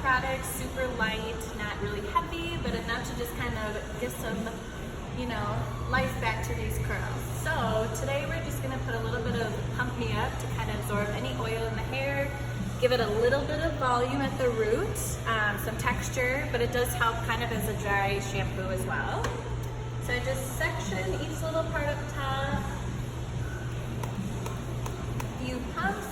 product, super light, not really heavy, but enough to just kind of give some, you know, life back to these curls. So today we're just gonna put a little bit of Pump Me Up to kind of absorb any oil in the hair, give it a little bit of volume at the root, some texture, but it does help kind of as a dry shampoo as well. So I just section each little part up top, few pumps.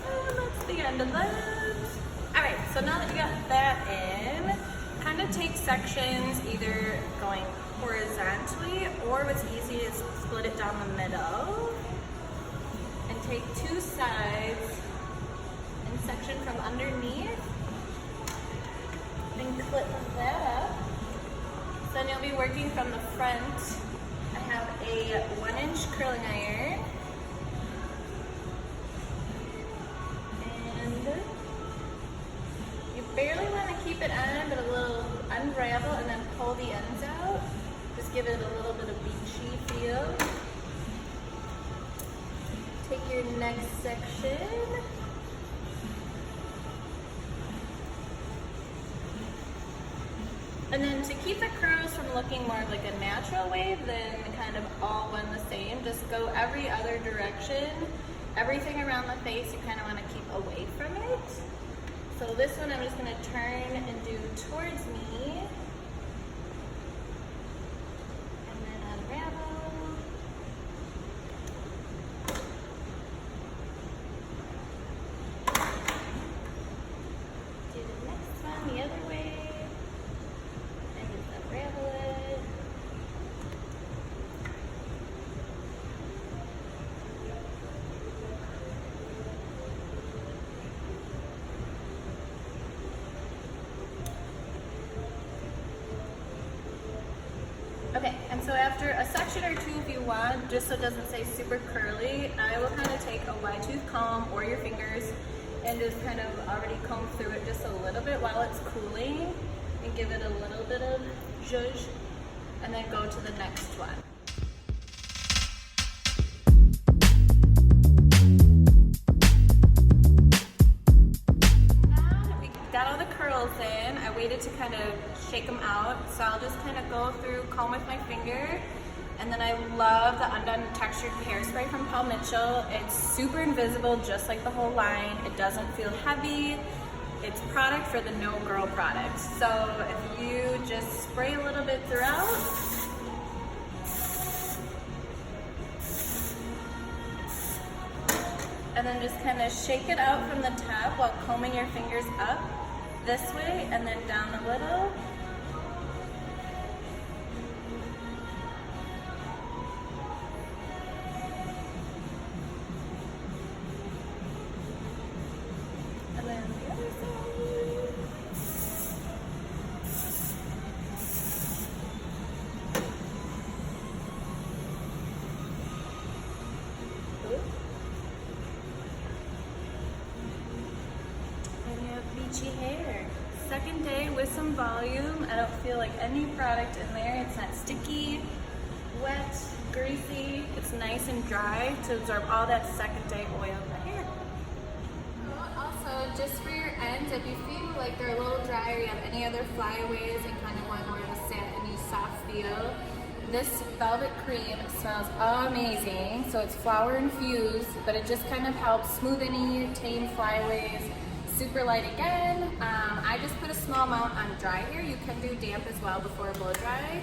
And that's the end of that. All right, so now that you got that in, kind of take sections, either going horizontally, or what's easy is split it down the middle and take two sides and section from underneath and clip that up. So then you'll be working from the front. I have a 1-inch curling iron, and you barely want to keep it on, but a little unravel and then pull the ends out. Just give it a little bit of beachy feel. Take your next section. And then to keep the curls from looking more like a natural wave than kind of all one the same, just go every other direction. Everything around the face you kind of want to keep away from it. So this one I'm just going to turn and do towards me. And then unravel. Do the next one the other way. And just unravel it. Okay, and so after a section or two, if you want, just so it doesn't stay super curly, I will kind of take a wide tooth comb or your fingers and just kind of already comb through it just a little bit while it's cooling and give it a little bit of zhuzh, and then go to the next one. Got all the curls in. I waited to kind of shake them out, so I'll just kind of go through, comb with my finger, and then I love the Undone Textured Hairspray from Paul Mitchell. It's super invisible, just like the whole line. It doesn't feel heavy. It's product for the no girl product. So if you just spray a little bit throughout, and then just kind of shake it out from the top while combing your fingers up this way and then down a little. And then the other side. And you have beachy hair. Second day with some volume. I don't feel like any product in there. It's not sticky, wet, greasy. It's nice and dry to absorb all that second day oil in the hair. Also, just for your ends, if you feel like they're a little dry or you have any other flyaways and kind of want more of a satiny, soft feel, this velvet cream smells amazing. So it's flower infused, but it just kind of helps smooth any tame flyaways. Super light again. I just put a small amount on dry hair. You can do damp as well before blow dry.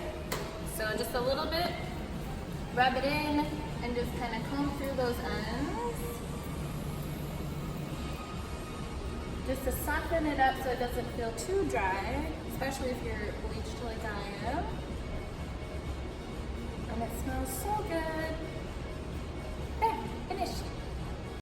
So just a little bit, rub it in, and just kind of comb through those ends. Just to soften it up so it doesn't feel too dry, especially if you're bleached like I am. And it smells so good. There, finished.